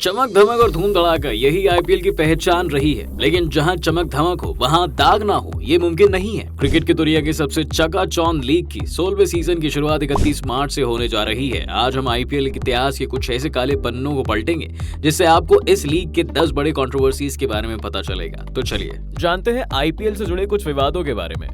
चमक धमक और धूम धड़ाका यही आईपीएल की पहचान रही है, लेकिन जहां चमक धमक हो वहां दाग ना हो ये मुमकिन नहीं है। क्रिकेट की दुनिया की सबसे चकाचौंध लीग की 16वें सीजन की शुरुआत 31 मार्च से होने जा रही है। आज हम आईपीएल के इतिहास के कुछ ऐसे काले पन्नों को पलटेंगे जिससे आपको इस लीग के 10 बड़े कंट्रोवर्सीज के बारे में पता चलेगा। तो चलिए जानते हैं आईपीएल से जुड़े कुछ विवादों के बारे में।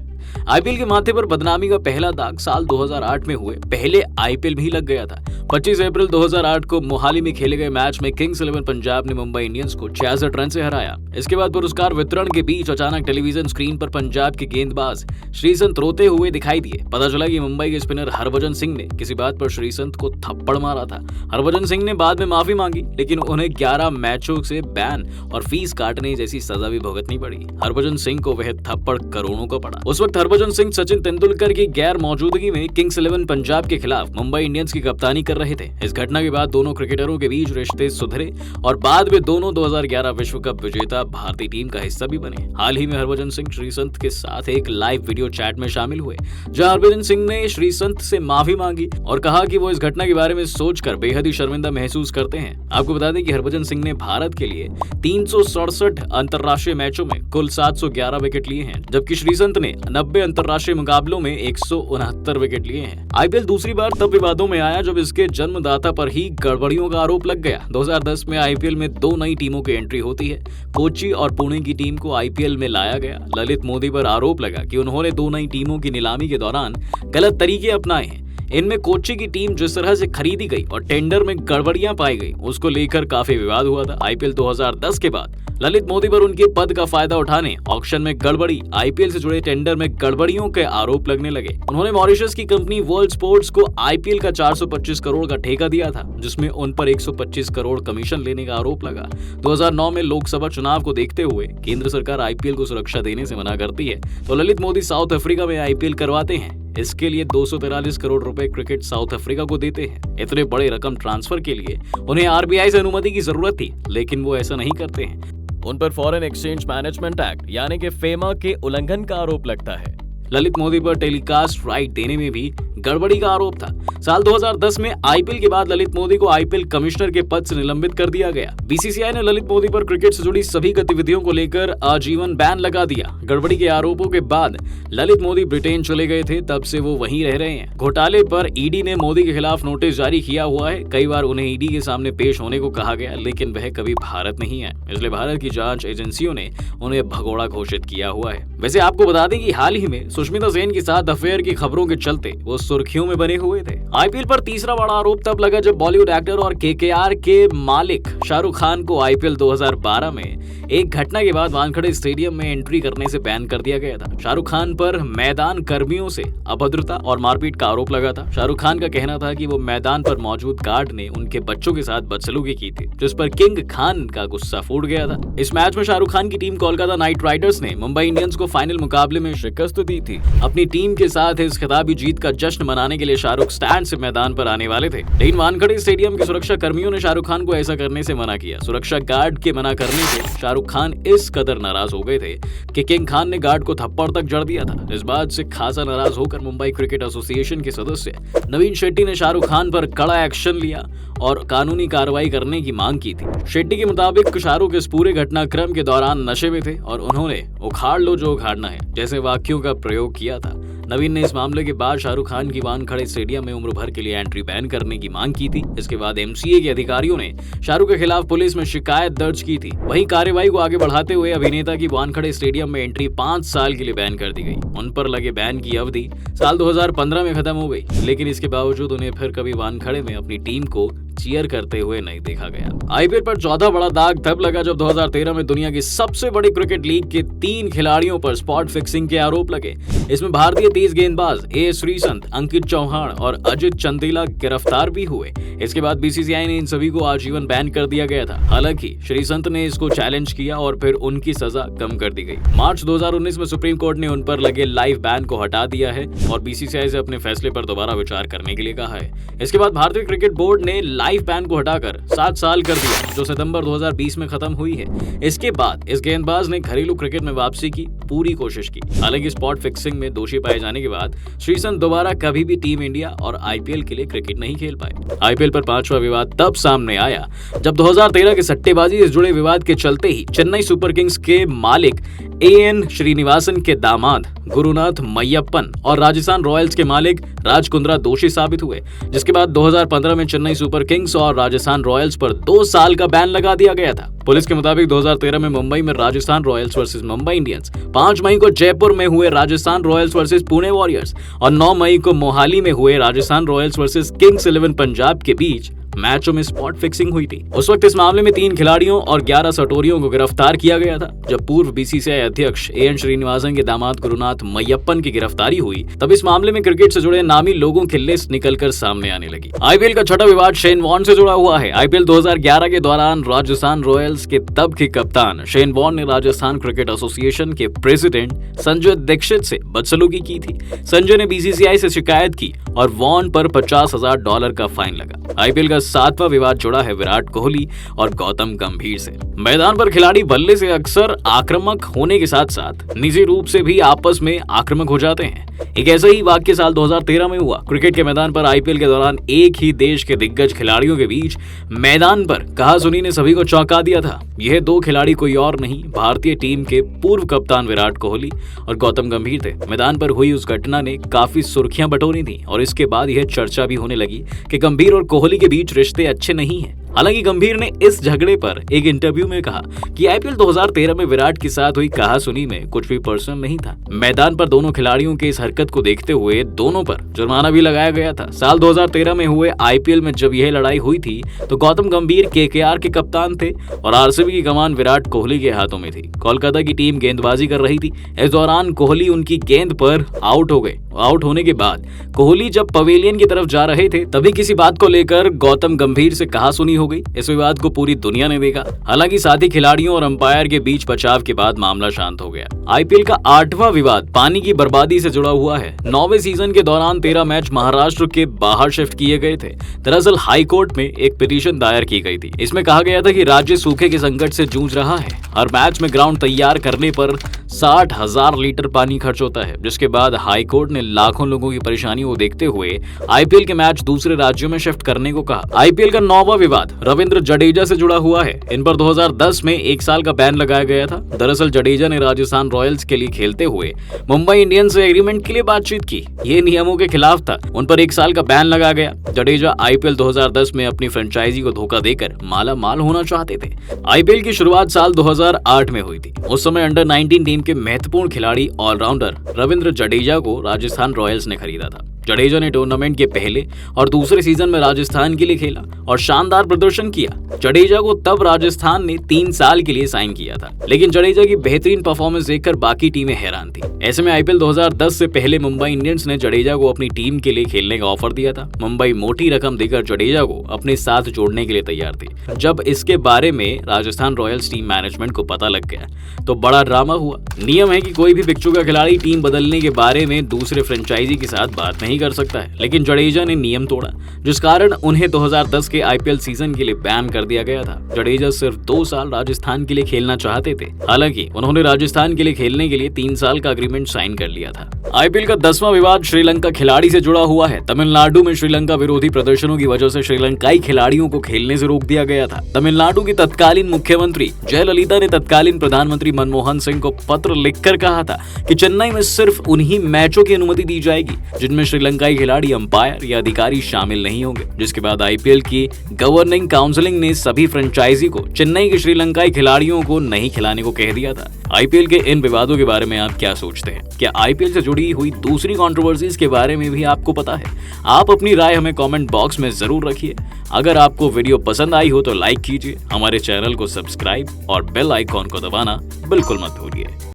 आईपीएल के माथे पर बदनामी का पहला दाग साल 2008 में हुए पहले आईपीएल में ही लग गया था। 25 अप्रैल 2008 को मोहाली में खेले गए मैच में किंग्स 11 पंजाब ने मुंबई इंडियंस को 66 रन से हराया। इसके बाद पुरस्कार वितरण के बीच अचानक टेलीविजन स्क्रीन पर पंजाब के गेंदबाज श्रीसंत रोते हुए दिखाई दिए। पता चला कि मुंबई के स्पिनर हरभजन सिंह ने किसी बात पर श्रीसंत को थप्पड़ मारा था। हरभजन सिंह ने बाद में माफी मांगी, लेकिन उन्हें 11 मैचों से बैन और फीस काटने जैसी सजा भी भुगतनी पड़ी। हरभजन सिंह को वह थप्पड़ करोड़ों का पड़ा। उस वक्त हरभजन सिंह सचिन तेंदुलकर की गैर मौजूदगी में किंग्स 11 पंजाब के खिलाफ मुंबई इंडियंस की कप्तानी कर रहे थे। इस घटना के बाद दोनों क्रिकेटरों के बीच रिश्ते सुधरे और बाद में दोनों 2011 विश्व कप विजेता भारतीय टीम का हिस्सा भी बने। हाल ही में हरभजन सिंह श्रीसंत के साथ एक लाइव वीडियो चैट में शामिल हुए, जहां हरभजन सिंह ने श्रीसंत से माफी मांगी और कहा कि वो इस घटना के बारे में सोचकर बेहद ही शर्मिंदा महसूस करते हैं। आपको बता दें कि हरभजन सिंह ने भारत के लिए 367 अंतरराष्ट्रीय मैचों में कुल 711 विकेट लिए हैं, जबकि श्रीसंत ने 90 अंतरराष्ट्रीय मुकाबलों में 169 विकेट लिए हैं। आईपीएल दूसरी बार तब विवादों में आया जब इसके जन्मदाता पर ही गड़बड़ियों का आरोप लग गया। 2010 में आईपीएल में 2 नई टीमों की एंट्री होती है। कोच्चि और पुणे की टीम को आईपीएल में लाया गया। ललित मोदी पर आरोप लगा कि उन्होंने 2 नई टीमों की नीलामी के दौरान गलत तरीके अपनाए हैं। इनमें कोच्चि की टीम जिस तरह से खरीदी गई और टेंडर में गड़बड़ियां पाई गई, उसको लेकर काफी विवाद हुआ था। आईपीएल 2010 के बाद ललित मोदी पर उनके पद का फायदा उठाने, ऑक्शन में गड़बड़ी, आईपीएल से जुड़े टेंडर में गड़बड़ियों के आरोप लगने लगे। उन्होंने मॉरिशस की कंपनी वर्ल्ड स्पोर्ट्स को आईपीएल का 425 करोड़ का ठेका दिया था, जिसमें उन पर 125 करोड़ कमीशन लेने का आरोप लगा। 2009 में लोकसभा चुनाव को देखते हुए केंद्र सरकार आईपीएल को सुरक्षा देने से मना करती है, तो ललित मोदी साउथ अफ्रीका में आईपीएल करवाते हैं। इसके लिए 243 करोड़ रुपए क्रिकेट साउथ अफ्रीका को देते हैं। इतने बड़े रकम ट्रांसफर के लिए उन्हें आरबीआई से अनुमति की जरूरत थी, लेकिन वो ऐसा नहीं करते हैं। उन पर फॉरेन एक्सचेंज मैनेजमेंट एक्ट यानी कि फेमा के उल्लंघन का आरोप लगता है। ललित मोदी पर टेलीकास्ट राइट देने में भी गड़बड़ी का आरोप था। साल 2010 में आईपीएल के बाद ललित मोदी को आईपीएल कमिश्नर के पद से निलंबित कर दिया गया। बीसीसीआई ने ललित मोदी पर क्रिकेट से जुड़ी सभी गतिविधियों को लेकर आजीवन बैन लगा दिया। गड़बड़ी के आरोपों के बाद ललित मोदी ब्रिटेन चले गए थे, तब से वो वहीं रह रहे हैं। घोटाले पर ईडी ने मोदी के खिलाफ नोटिस जारी किया हुआ है। कई बार उन्हें ईडी के सामने पेश होने को कहा गया, लेकिन वह कभी भारत नहीं है, इसलिए भारत की जांच एजेंसियों ने उन्हें भगोड़ा घोषित किया हुआ है। वैसे आपको बता दें कि हाल ही में सुष्मिता सेन के साथ अफेयर की खबरों के चलते वो सुर्खियों में बने हुए थे। आईपीएल पर तीसरा बड़ा आरोप तब लगा जब बॉलीवुड एक्टर और केकेआर के मालिक शाहरुख खान को आईपीएल 2012 में एक घटना के बाद वानखेड़े स्टेडियम में एंट्री करने से बैन कर दिया गया था। शाहरुख खान पर मैदान कर्मियों से अभद्रता और मारपीट का आरोप लगा था। शाहरुख खान का कहना था कि वो मैदान पर मौजूद गार्ड ने उनके बच्चों के साथ बदसलूकी की थी, जिस पर किंग खान का गुस्सा फूट गया था। इस मैच में शाहरुख खान की टीम कोलकाता नाइट राइडर्स ने मुंबई इंडियंस को फाइनल मुकाबले में शिकस्त दी थी। अपनी टीम के साथ इस खिताबी जीत का जश्न मनाने के लिए शाहरुख स्टैंड से मैदान पर आने वाले थे, लेकिन वानखेड़े स्टेडियम के सुरक्षा कर्मियों ने शाहरुख खान को ऐसा करने से मना किया। सुरक्षा गार्ड के मना करने से शाहरुख खान इस कदर नाराज हो गए थे कि किंग खान ने गार्ड को थप्पड़ तक जड़ दिया था। इस बात से खासा नाराज होकर मुंबई क्रिकेट एसोसिएशन के सदस्य नवीन शेट्टी ने शाहरुख खान पर कड़ा एक्शन लिया और कानूनी कार्रवाई करने की मांग की थी। शेट्टी के मुताबिक शाहरुख इस पूरे घटनाक्रम के दौरान नशे में थे और उन्होंने उखाड़ लो जो उखाड़ना है जैसे वाक्यों का प्रयोग किया था। नवीन ने इस मामले के बाद शाहरुख खान की वानखेड़े स्टेडियम में उम्र भर के लिए एंट्री बैन करने की मांग की थी। इसके बाद एमसीए के अधिकारियों ने शाहरुख के खिलाफ पुलिस में शिकायत दर्ज की थी। वहीं कार्रवाई को आगे बढ़ाते हुए अभिनेता की वानखेड़े स्टेडियम में एंट्री 5 साल के लिए बैन कर दी गई। उन पर लगे बैन की अवधि साल 2015 में खत्म हो गई, लेकिन इसके बावजूद उन्हें फिर कभी वानखेड़े में अपनी टीम को चीयर करते हुए नहीं देखा गया। आईपीएल पर 14 बड़ा दाग तब लगा जब 2013 में दुनिया की सबसे बड़ी क्रिकेट लीग के 3 खिलाड़ियों पर स्पॉट फिक्सिंग के आरोप लगे। इसमें भारतीय तेज गेंदबाज ए श्रीसंत, अंकित चौहान और अजित चंदेला गिरफ्तार भी हुए। इसके बाद बीसीसीआई ने इन सभी को आजीवन बैन कर दिया गया था। हालांकि श्रीसंत ने इसको चैलेंज किया और फिर उनकी सजा कम कर दी गई। मार्च 2019 में सुप्रीम कोर्ट ने उन पर लगे लाइव बैन को हटा दिया है और बीसीसीआई से अपने फैसले पर दोबारा विचार करने के लिए कहा है। इसके बाद भारतीय क्रिकेट बोर्ड ने लाइव बैन को हटाकर 7 साल कर दिया, जो सितंबर 2020 में खत्म हुई है। इसके बाद इस गेंदबाज ने घरेलू क्रिकेट में वापसी की। पूरी कोशिश की। हालांकि स्पॉट फिक्सिंग में दोषी पाए जाने के बाद श्रीसंत दोबारा कभी भी टीम इंडिया और आईपीएल के लिए क्रिकेट नहीं खेल पाए। आईपीएल पर पांचवा विवाद तब सामने आया जब 2013 के सट्टेबाजी से जुड़े विवाद के चलते ही चेन्नई सुपर किंग्स के मालिक एएन श्रीनिवासन के दामाद गुरुनाथ मय्यप्पन और राजस्थान रॉयल्स के मालिक राज कुंद्रा दोषी साबित हुए, जिसके बाद 2015 में चेन्नई सुपर किंग्स और राजस्थान रॉयल्स पर 2 साल का बैन लगा दिया गया था। पुलिस के मुताबिक 2013 में मुंबई में Rajasthan Royals versus Mumbai Indians, 5 मई को जयपुर में हुए Rajasthan Royals versus Pune warriors और 9 मई को मोहाली में हुए Rajasthan Royals versus Kings 11 Punjab के बीच मैचों में स्पॉट फिक्सिंग हुई थी। उस वक्त इस मामले में 3 खिलाड़ियों और 11 सटोरियों को गिरफ्तार किया गया था। जब पूर्व बीसीसीआई अध्यक्ष एएन श्रीनिवासन के दामाद गुरुनाथ मय्यप्पन की गिरफ्तारी हुई, तब इस मामले में क्रिकेट से जुड़े नामी लोगों की लिस्ट निकलकर सामने आने लगी। आईपीएल का छठा विवाद शेन वॉर्न से जुड़ा हुआ है। आईपीएल 2011 के दौरान राजस्थान रॉयल्स के तब के कप्तान शेन वॉर्न ने राजस्थान क्रिकेट एसोसिएशन के प्रेसिडेंट संजय दीक्षित से बदसलूकी की थी। संजय ने बीसीसीआई से शिकायत की और वॉर्न पर $50,000 का फाइन लगा। आईपीएल का 7वां विवाद जुड़ा है विराट कोहली और गौतम गंभीर से। मैदान पर खिलाड़ी बल्ले से अक्सर आक्रामक होने के साथ साथ निजी रूप से भी आपस में आक्रामक हो जाते हैं। एक ऐसा ही वाकया साल 2013 में हुआ। क्रिकेट के मैदान पर आईपीएल के दौरान एक ही देश के दिग्गज खिलाड़ियों के बीच मैदान पर कहासुनी ने सभी को चौंका दिया था। यह 2 खिलाड़ी कोई और नहीं, भारतीय टीम के पूर्व कप्तान विराट कोहली और गौतम गंभीर थे। मैदान पर हुई उस घटना ने काफी सुर्खियां बटोरी थी और इसके बाद यह चर्चा भी होने लगी कि गंभीर और कोहली के बीच रिश्ते अच्छे नहीं हैं। हालांकि गंभीर ने इस झगड़े पर एक इंटरव्यू में कहा कि आईपीएल 2013 में विराट के साथ हुई कहासुनी में कुछ भी पर्सनल नहीं था। मैदान पर दोनों खिलाड़ियों की इस हरकत को देखते हुए दोनों पर जुर्माना भी लगाया गया था। साल 2013 में हुए आईपीएल में जब यह लड़ाई हुई थी तो गौतम गंभीर केकेआर के कप्तान थे और आरसीबी की कमान विराट कोहली के हाथों में थी। कोलकाता की टीम गेंदबाजी कर रही थी। इस दौरान कोहली उनकी गेंद पर आउट हो गए। आउट होने के बाद कोहली जब पवेलियन की तरफ जा रहे थे तभी किसी बात को लेकर गौतम गंभीर से कहासुनी हो गई। इस विवाद को पूरी दुनिया ने देखा। हालांकि साथ ही खिलाड़ियों और अंपायर के बीच बचाव के बाद मामला शांत हो गया। आईपीएल का 8वां विवाद पानी की बर्बादी से जुड़ा हुआ है। 9वें सीजन के दौरान 13 मैच महाराष्ट्र के बाहर शिफ्ट किए गए थे। दरअसल हाई कोर्ट में एक पिटीशन दायर की गई थी। इसमें कहा गया था कि राज्य सूखे के संकट से जूझ रहा है। हर मैच में ग्राउंड तैयार करने पर 60,000 लीटर पानी खर्च होता है, जिसके बाद हाई कोर्ट ने लाखों लोगों की परेशानियों को देखते हुए आईपीएल के मैच दूसरे राज्यों में शिफ्ट करने को कहा। आईपीएल का 9वां विवाद रविंद्र जडेजा से जुड़ा हुआ है। इन पर 2010 में 1 साल का बैन लगाया गया था। दरअसल जडेजा ने राजस्थान रॉयल्स के लिए खेलते हुए मुंबई इंडियंस से एग्रीमेंट के लिए बातचीत की। ये नियमों के खिलाफ था। उन पर 1 साल का बैन लगा गया। जडेजा आईपीएल 2010 में अपनी फ्रेंचाइजी को धोखा देकर माला माल होना चाहते थे। आईपीएल की शुरुआत साल 2008 में हुई थी। उस समय अंडर 19 टीम के महत्वपूर्ण खिलाड़ी ऑलराउंडर रविंद्र जडेजा को राजस्थान रॉयल्स ने खरीदा था। जडेजा ने टूर्नामेंट के पहले और दूसरे सीजन में राजस्थान के लिए खेला और शानदार प्रदर्शन किया। जडेजा को तब राजस्थान ने 3 साल के लिए साइन किया था, लेकिन जडेजा की बेहतरीन परफॉर्मेंस देखकर बाकी टीमें हैरान थी। ऐसे में आईपीएल 2010 से पहले मुंबई इंडियंस ने जडेजा को अपनी टीम के लिए खेलने का ऑफर दिया था। मुंबई मोटी रकम देकर जडेजा को अपने साथ जोड़ने के लिए तैयार थी। जब इसके बारे में राजस्थान रॉयल्स टीम मैनेजमेंट को पता लग गया तो बड़ा ड्रामा हुआ। नियम है कि कोई भी पिक चुका खिलाड़ी टीम बदलने के बारे में दूसरे फ्रेंचाइजी के साथ बात नहीं कर सकता है, लेकिन जडेजा ने नियम तोड़ा, जिस कारण उन्हें 2010 के आईपीएल सीजन के लिए बैन कर दिया गया था। जडेजा सिर्फ 2 साल राजस्थान के लिए खेलना चाहते थे। हालांकि उन्होंने राजस्थान के लिए खेलने के लिए 3 साल का एग्रीमेंट साइन कर लिया था। आईपीएल का 10वां विवाद श्रीलंका खिलाड़ी से जुड़ा हुआ है। तमिलनाडु में श्रीलंका विरोधी प्रदर्शनों की वजह से श्रीलंकाई खिलाड़ियों को खेलने से रोक दिया गया था। तमिलनाडु की तत्कालीन मुख्यमंत्री जयललिता ने तत्कालीन प्रधानमंत्री मनमोहन सिंह को पत्र लिखकर कहा था कि चेन्नई में सिर्फ उन्हीं मैचों की अनुमति दी जाएगी जिनमें श्रीलंकाई खिलाड़ी, अंपायर या अधिकारी शामिल नहीं होंगे। जिसके बाद आईपीएल की गवर्निंग काउंसिलिंग ने सभी फ्रेंचाइजी को चेन्नई के श्रीलंकाई खिलाड़ियों को नहीं खिलाने को कह दिया था। आईपीएल के इन विवादों के बारे में आप क्या सोचते हैं? क्या आईपीएल से जुड़ी हुई दूसरी कंट्रोवर्सीज के बारे में भी आपको पता है? आप अपनी राय हमें कमेंट बॉक्स में जरूर रखिए। अगर आपको वीडियो पसंद आई हो तो लाइक कीजिए, हमारे चैनल को सब्सक्राइब और बेल आइकॉन को दबाना बिल्कुल मत भूलिए।